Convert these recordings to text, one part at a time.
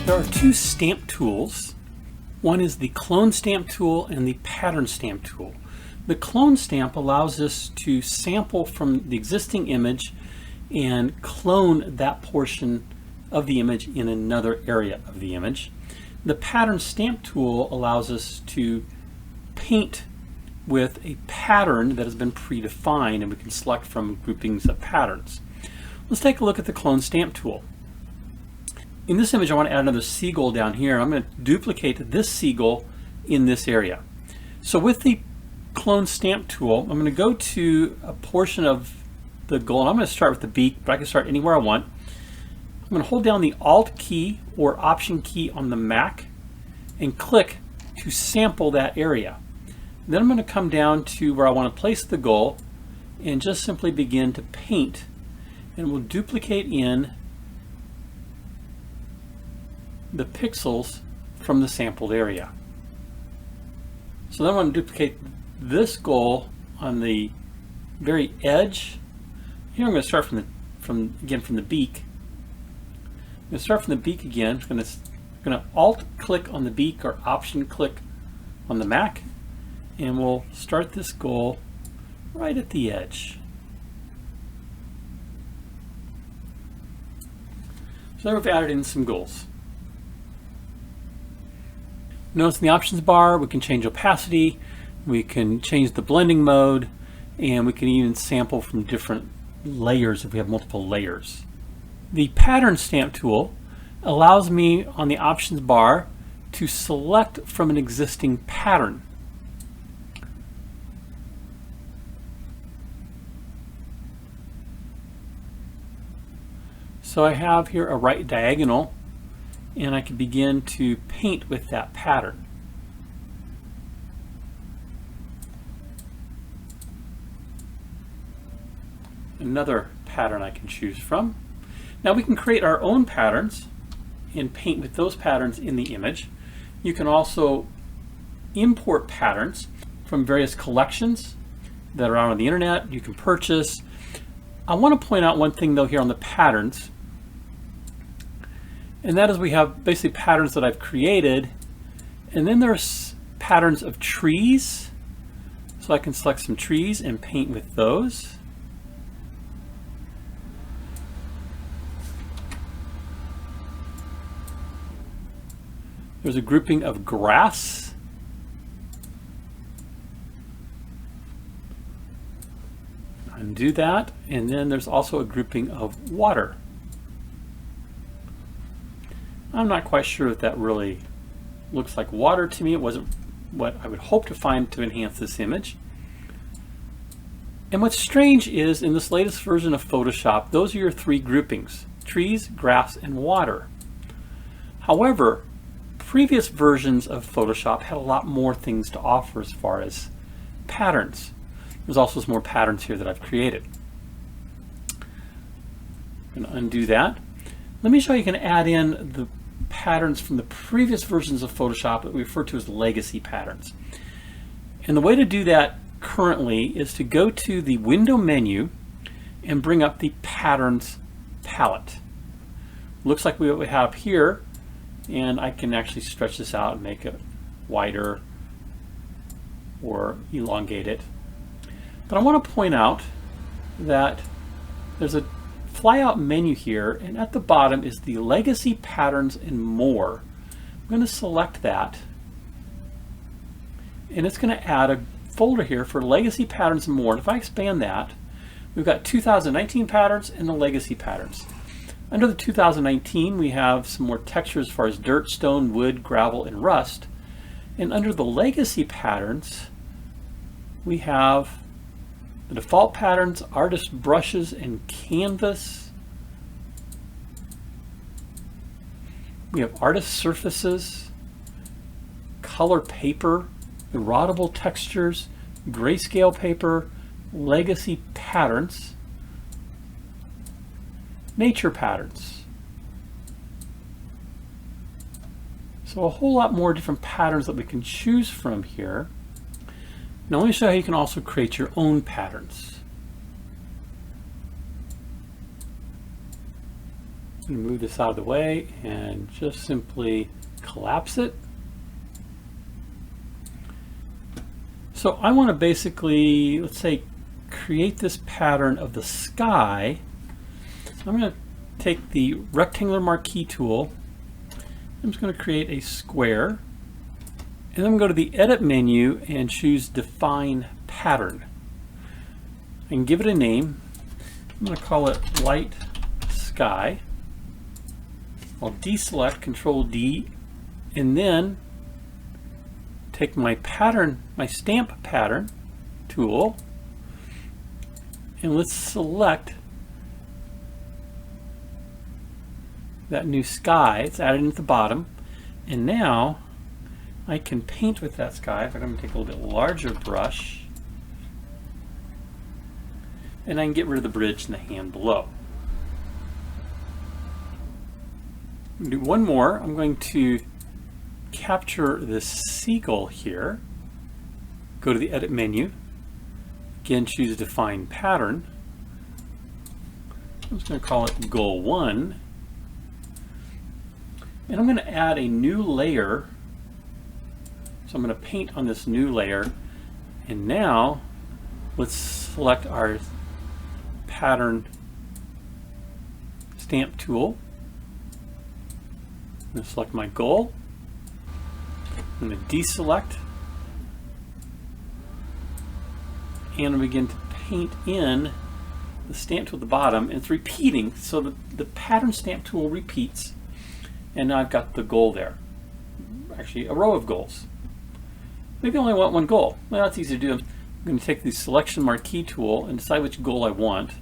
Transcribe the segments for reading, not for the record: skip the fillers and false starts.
There are two stamp tools. One is the clone stamp tool and the pattern stamp tool. The clone stamp allows us to sample from the existing image and clone that portion of the image in another area of the image. The pattern stamp tool allows us to paint with a pattern that has been predefined, and we can select from groupings of patterns. Let's take a look at the clone stamp tool. In this image, I want to add another seagull down here. I'm going to duplicate this seagull in this area. So with the clone stamp tool, I'm going to go to a portion of the goal, and I'm going to start with the beak, but I can start anywhere I want. I'm going to hold down the Alt key or Option key on the Mac and click to sample that area. Then I'm going to come down to where I want to place the goal and just simply begin to paint, and we'll duplicate in the pixels from the sampled area. So then I want to duplicate this goal on the very edge. Here I'm going to start from the beak. I'm going to start from the beak again. I'm going to Alt click on the beak or Option click on the Mac, and we'll start this goal right at the edge. So there we've added in some goals. Notice in the options bar we can change opacity, we can change the blending mode, and we can even sample from different layers if we have multiple layers. The pattern stamp tool allows me on the options bar to select from an existing pattern. So I have here a right diagonal, and I can begin to paint with that pattern. Another pattern I can choose from. Now we can create our own patterns and paint with those patterns in the image. You can also import patterns from various collections that are out on the internet. You can purchase. I want to point out one thing though here on the patterns, and that is we have basically patterns that I've created, and then there's patterns of trees. So I can select some trees and paint with those. There's a grouping of grass. Undo that, and then there's also a grouping of water. I'm not quite sure if that really looks like water to me. It wasn't what I would hope to find to enhance this image. And what's strange is in this latest version of Photoshop, those are your three groupings: trees, grass, and water. However, previous versions of Photoshop had a lot more things to offer as far as patterns. There's also some more patterns here that I've created. I'm going to undo that. Let me show you can add in the patterns from the previous versions of Photoshop that we refer to as legacy patterns. And the way to do that currently is to go to the window menu and bring up the patterns palette. Looks like what we have here, and I can actually stretch this out and make it wider or elongate it. But I want to point out that there's a flyout menu here, and at the bottom is the Legacy Patterns and More. I'm going to select that, and it's going to add a folder here for Legacy Patterns and More. And if I expand that, we've got 2019 patterns and the legacy patterns. Under the 2019, we have some more textures as far as dirt, stone, wood, gravel, and rust. And under the legacy patterns, we have the default patterns, artist brushes, and canvas. We have artist surfaces, color paper, erodible textures, grayscale paper, legacy patterns, nature patterns. So a whole lot more different patterns that we can choose from here. Now let me show you how you can also create your own patterns. I'm going to move this out of the way and just simply collapse it. So I want to basically, let's say, create this pattern of the sky. So I'm going to take the rectangular marquee tool. I'm just going to create a square. And I'm going to go to the Edit menu and choose Define Pattern. I can give it a name. I'm going to call it Light Sky. I'll deselect, Control D, and then take my pattern, my stamp pattern tool, and let's select that new sky. It's added at the bottom, and now I can paint with that sky. In fact, I'm going to take a little bit larger brush, and I can get rid of the bridge and the hand below. Do one more. I'm going to capture this seagull here. Go to the Edit menu. Again, choose Define Pattern. I'm just going to call it Goal 1. And I'm going to add a new layer. So I'm going to paint on this new layer. And now let's select our pattern stamp tool. I'm going to select my goal. I'm going to deselect. And I begin to paint in the stamp tool at the bottom. And it's repeating, so the pattern stamp tool repeats. And now I've got the goal there. Actually, a row of goals. Maybe I only want one goal. Well, that's easy to do. I'm going to take the Selection Marquee tool and decide which goal I want.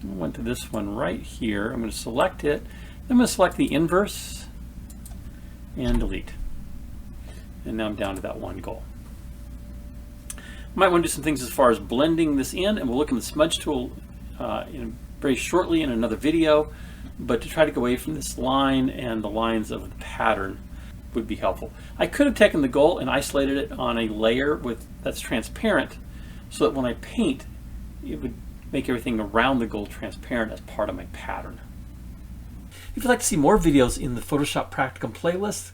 I went to this one right here. I'm going to select it. I'm going to select the inverse and delete. And now I'm down to that one goal. I might want to do some things as far as blending this in, and we'll look at the smudge tool very shortly in another video. But to try to go away from this line and the lines of the pattern would be helpful. I could have taken the goal and isolated it on a layer that's transparent, so that when I paint, it would make everything around the goal transparent as part of my pattern. If you'd like to see more videos in the Photoshop Practicum playlist,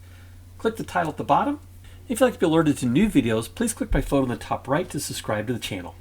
click the title at the bottom. If you'd like to be alerted to new videos, please click my photo in the top right to subscribe to the channel.